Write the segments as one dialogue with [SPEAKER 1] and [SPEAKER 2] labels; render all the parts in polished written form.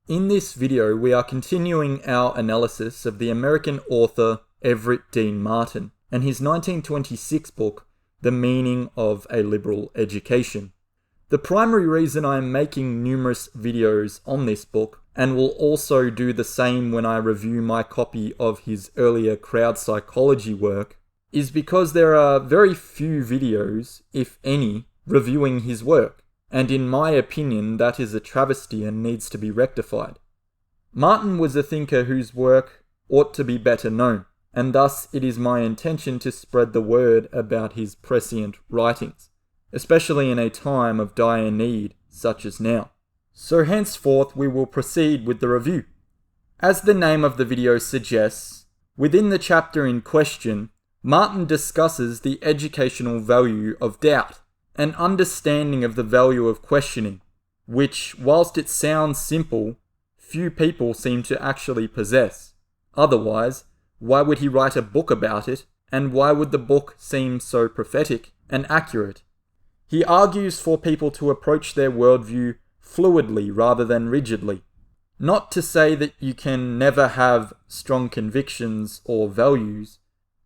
[SPEAKER 1] In this video, we are continuing our analysis of the American author Everett Dean Martin and his 1926 book, The Meaning of a Liberal Education. The primary reason I am making numerous videos on this book, and will also do the same when I review my copy of his earlier crowd psychology work, is because there are very few videos, if any, reviewing his work, and in my opinion that is a travesty and needs to be rectified. Martin was a thinker whose work ought to be better known, and thus it is my intention to spread the word about his prescient writings, especially in a time of dire need such as now. So henceforth we will proceed with the review. As the name of the video suggests, within the chapter in question, Martin discusses the educational value of doubt, an understanding of the value of questioning, which, whilst it sounds simple, few people seem to actually possess. Otherwise, why would he write a book about it, and why would the book seem so prophetic and accurate? He argues for people to approach their worldview fluidly rather than rigidly. Not to say that you can never have strong convictions or values,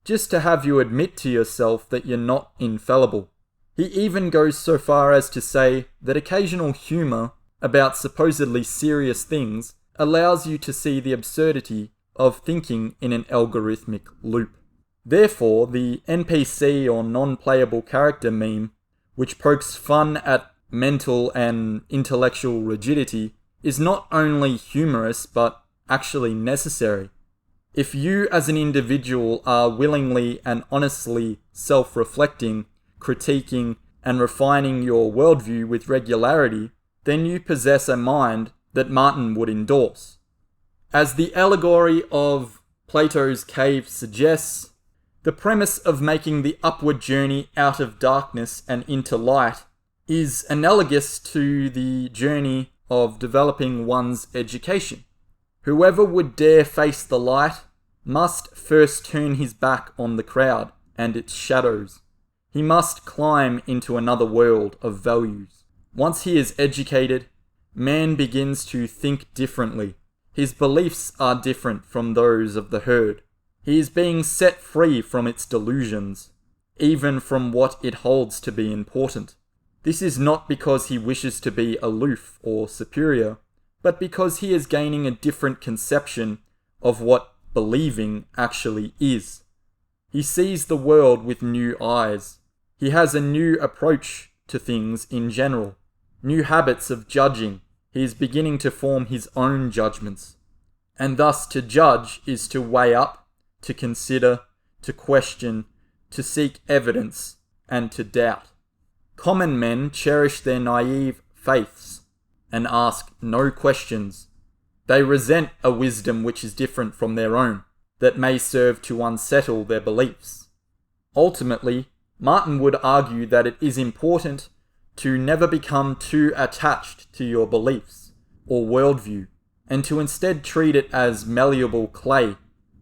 [SPEAKER 1] just to have you admit to yourself that you're not infallible. He even goes so far as to say that occasional humour about supposedly serious things allows you to see the absurdity of thinking in an algorithmic loop. Therefore, the NPC or non-playable character meme, which pokes fun at mental and intellectual rigidity, is not only humorous but actually necessary. If you as an individual are willingly and honestly self-reflecting, critiquing, and refining your worldview with regularity, then you possess a mind that Martin would endorse. As the allegory of Plato's cave suggests, the premise of making the upward journey out of darkness and into light is analogous to the journey of developing one's education. Whoever would dare face the light must first turn his back on the crowd and its shadows. He must climb into another world of values. Once he is educated, man begins to think differently. His beliefs are different from those of the herd. He is being set free from its delusions, even from what it holds to be important. This is not because he wishes to be aloof or superior, but because he is gaining a different conception of what believing actually is. He sees the world with new eyes. He has a new approach to things in general, new habits of judging. He is beginning to form his own judgments. And thus to judge is to weigh up, to consider, to question, to seek evidence, and to doubt. Common men cherish their naive faiths and ask no questions. They resent a wisdom which is different from their own, that may serve to unsettle their beliefs. Ultimately, Martin would argue that it is important to never become too attached to your beliefs or worldview, and to instead treat it as malleable clay,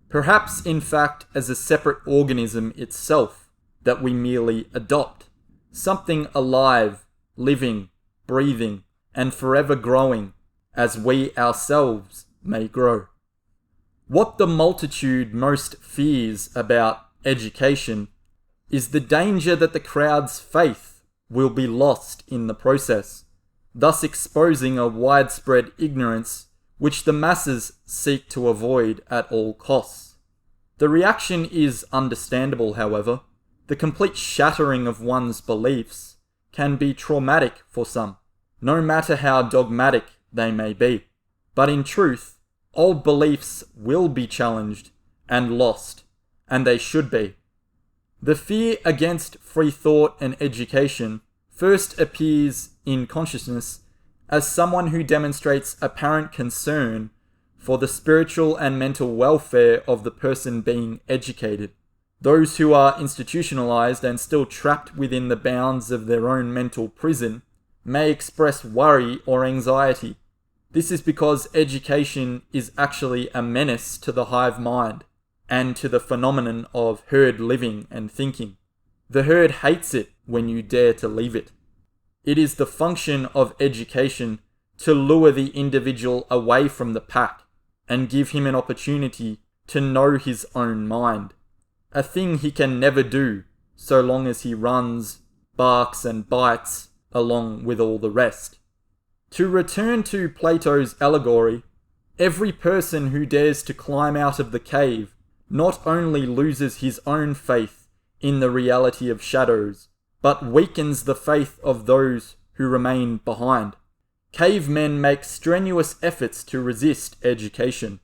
[SPEAKER 1] perhaps in fact as a separate organism itself that we merely adopt, something alive, living, breathing, and forever growing, as we ourselves may grow. What the multitude most fears about education is the danger that the crowd's faith will be lost in the process, thus exposing a widespread ignorance which the masses seek to avoid at all costs. The reaction is understandable, however. The complete shattering of one's beliefs can be traumatic for some, no matter how dogmatic they may be. But in truth, old beliefs will be challenged and lost, and they should be. The fear against free thought and education first appears in consciousness as someone who demonstrates apparent concern for the spiritual and mental welfare of the person being educated. Those who are institutionalized and still trapped within the bounds of their own mental prison may express worry or anxiety. This is because education is actually a menace to the hive mind and to the phenomenon of herd living and thinking. The herd hates it when you dare to leave it. It is the function of education to lure the individual away from the pack and give him an opportunity to know his own mind, a thing he can never do so long as he runs, barks and bites along with all the rest. To return to Plato's allegory, every person who dares to climb out of the cave not only loses his own faith in the reality of shadows, but weakens the faith of those who remain behind. Cavemen make strenuous efforts to resist education.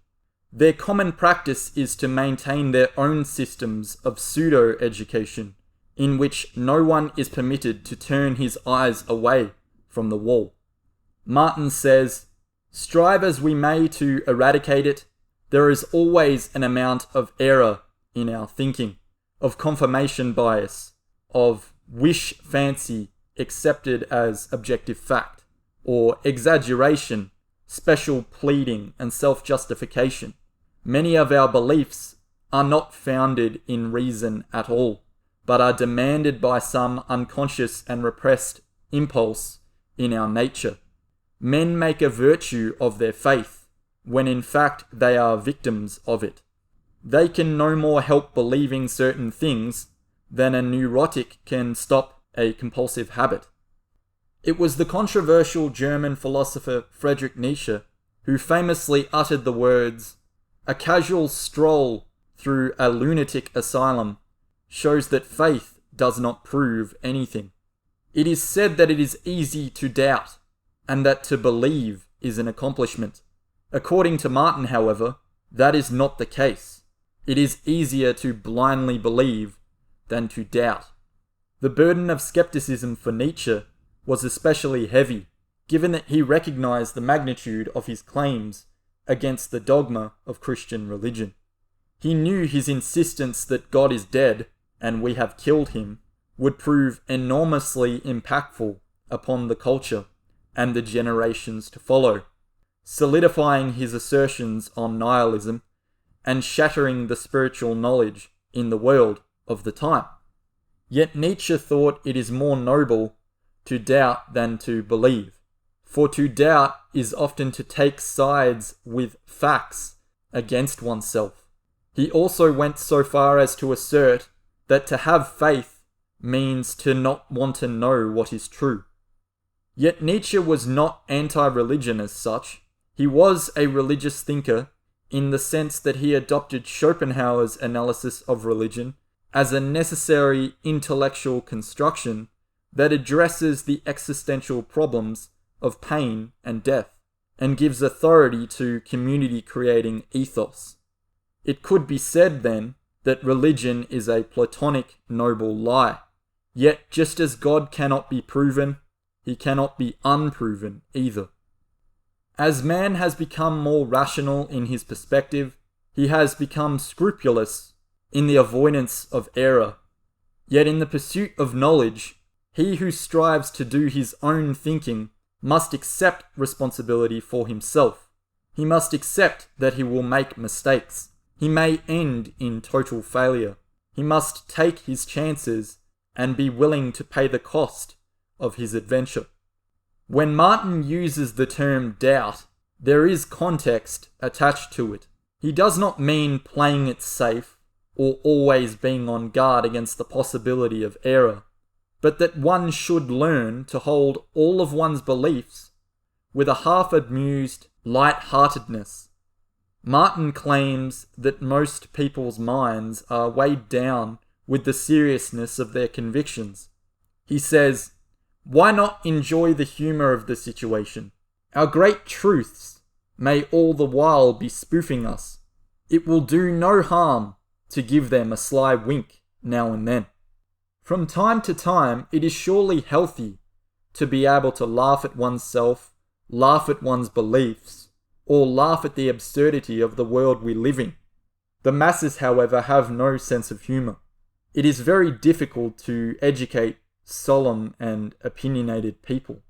[SPEAKER 1] Their common practice is to maintain their own systems of pseudo-education, in which no one is permitted to turn his eyes away from the wall. Martin says, "Strive as we may to eradicate it, there is always an amount of error in our thinking, of confirmation bias, of wish fancy accepted as objective fact, or exaggeration, special pleading, and self-justification. Many of our beliefs are not founded in reason at all, but are demanded by some unconscious and repressed impulse in our nature. Men make a virtue of their faith, when in fact they are victims of it. They can no more help believing certain things than a neurotic can stop a compulsive habit." It was the controversial German philosopher Friedrich Nietzsche who famously uttered the words, "A casual stroll through a lunatic asylum shows that faith does not prove anything." It is said that it is easy to doubt, and that to believe is an accomplishment. According to Martin, however, that is not the case. It is easier to blindly believe than to doubt. The burden of skepticism for Nietzsche was especially heavy, given that he recognized the magnitude of his claims against the dogma of Christian religion. He knew his insistence that God is dead and we have killed him would prove enormously impactful upon the culture and the generations to follow, solidifying his assertions on nihilism and shattering the spiritual knowledge in the world of the time. Yet Nietzsche thought it is more noble to doubt than to believe, for to doubt is often to take sides with facts against oneself. He also went so far as to assert that to have faith means to not want to know what is true. Yet Nietzsche was not anti-religion as such. He was a religious thinker in the sense that he adopted Schopenhauer's analysis of religion as a necessary intellectual construction that addresses the existential problems of pain and death, and gives authority to community-creating ethos. It could be said, then, that religion is a Platonic noble lie. Yet, just as God cannot be proven, he cannot be unproven either. As man has become more rational in his perspective, he has become scrupulous in the avoidance of error. Yet in the pursuit of knowledge, he who strives to do his own thinking must accept responsibility for himself. He must accept that he will make mistakes. He may end in total failure. He must take his chances and be willing to pay the cost of his adventure. When Martin uses the term doubt, there is context attached to it. He does not mean playing it safe or always being on guard against the possibility of error, but that one should learn to hold all of one's beliefs with a half-amused light-heartedness. Martin claims that most people's minds are weighed down with the seriousness of their convictions. He says, "Why not enjoy the humour of the situation? Our great truths may all the while be spoofing us. It will do no harm to give them a sly wink now and then." From time to time, it is surely healthy to be able to laugh at oneself, laugh at one's beliefs, or laugh at the absurdity of the world we live in. The masses, however, have no sense of humour. It is very difficult to educate solemn and opinionated people.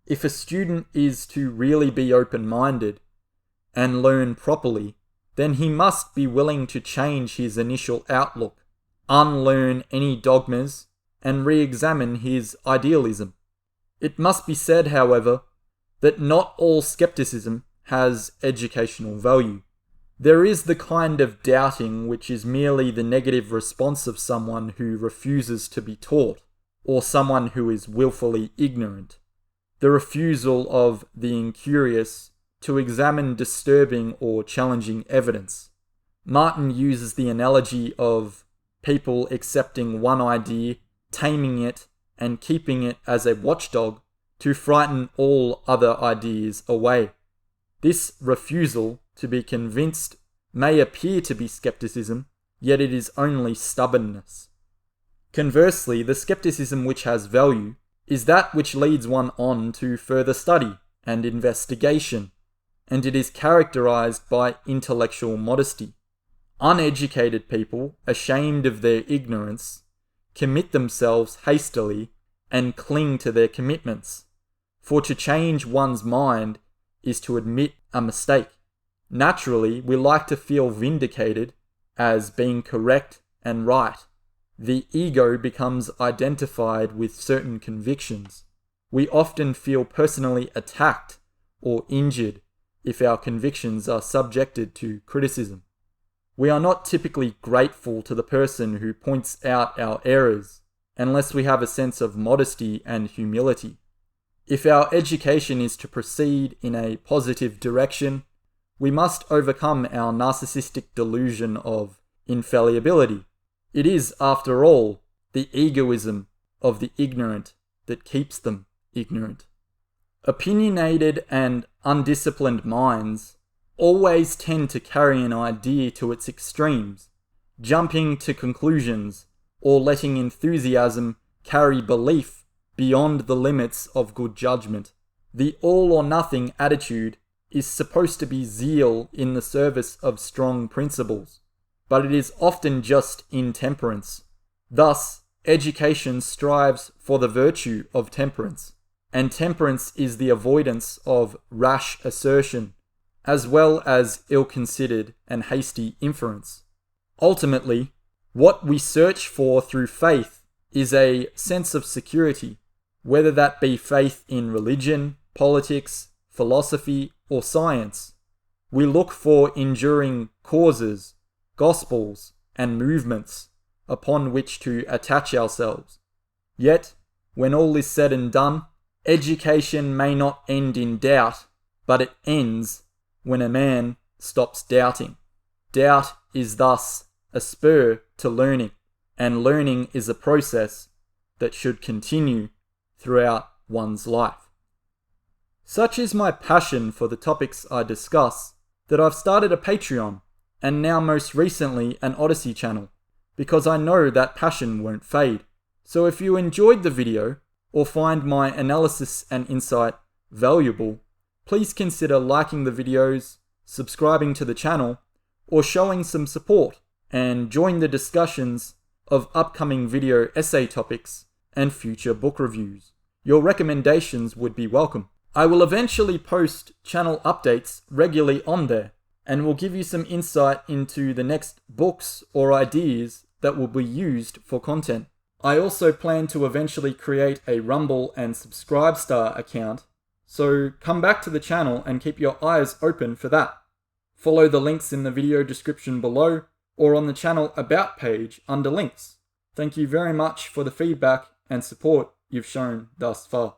[SPEAKER 1] If a student is to really be open-minded and learn properly, then he must be willing to change his initial outlook, unlearn any dogmas, and re-examine his idealism. It must be said, however, that not all skepticism has educational value. There is the kind of doubting which is merely the negative response of someone who refuses to be taught, or someone who is willfully ignorant. The refusal of the incurious to examine disturbing or challenging evidence. Martin uses the analogy of people accepting one idea, taming it, and keeping it as a watchdog to frighten all other ideas away. This refusal to be convinced may appear to be skepticism, yet it is only stubbornness. Conversely, the skepticism which has value is that which leads one on to further study and investigation, and it is characterized by intellectual modesty. Uneducated people, ashamed of their ignorance, commit themselves hastily and cling to their commitments. For to change one's mind is to admit a mistake. Naturally, we like to feel vindicated as being correct and right. The ego becomes identified with certain convictions. We often feel personally attacked or injured if our convictions are subjected to criticism. We are not typically grateful to the person who points out our errors unless we have a sense of modesty and humility. If our education is to proceed in a positive direction, we must overcome our narcissistic delusion of infallibility. It is, after all, the egoism of the ignorant that keeps them ignorant. Opinionated and undisciplined minds always tend to carry an idea to its extremes, jumping to conclusions or letting enthusiasm carry belief beyond the limits of good judgment. The all-or-nothing attitude is supposed to be zeal in the service of strong principles, but it is often just intemperance. Thus, education strives for the virtue of temperance, and temperance is the avoidance of rash assertion, as well as ill-considered and hasty inference. Ultimately, what we search for through faith is a sense of security, whether that be faith in religion, politics, philosophy, or science. We look for enduring causes, gospels, and movements upon which to attach ourselves. Yet, when all is said and done, education may not end in doubt, but it ends when a man stops doubting. Doubt is thus a spur to learning, and learning is a process that should continue throughout one's life. Such is my passion for the topics I discuss that I've started a Patreon and now most recently an Odyssey channel, because I know that passion won't fade. So if you enjoyed the video or find my analysis and insight valuable, please consider liking the videos, subscribing to the channel, or showing some support, and join the discussions of upcoming video essay topics and future book reviews. Your recommendations would be welcome. I will eventually post channel updates regularly on there, and will give you some insight into the next books or ideas that will be used for content. I also plan to eventually create a Rumble and Subscribestar account, so come back to the channel and keep your eyes open for that. Follow the links in the video description below or on the channel About page under links. Thank you very much for the feedback and support you've shown thus far.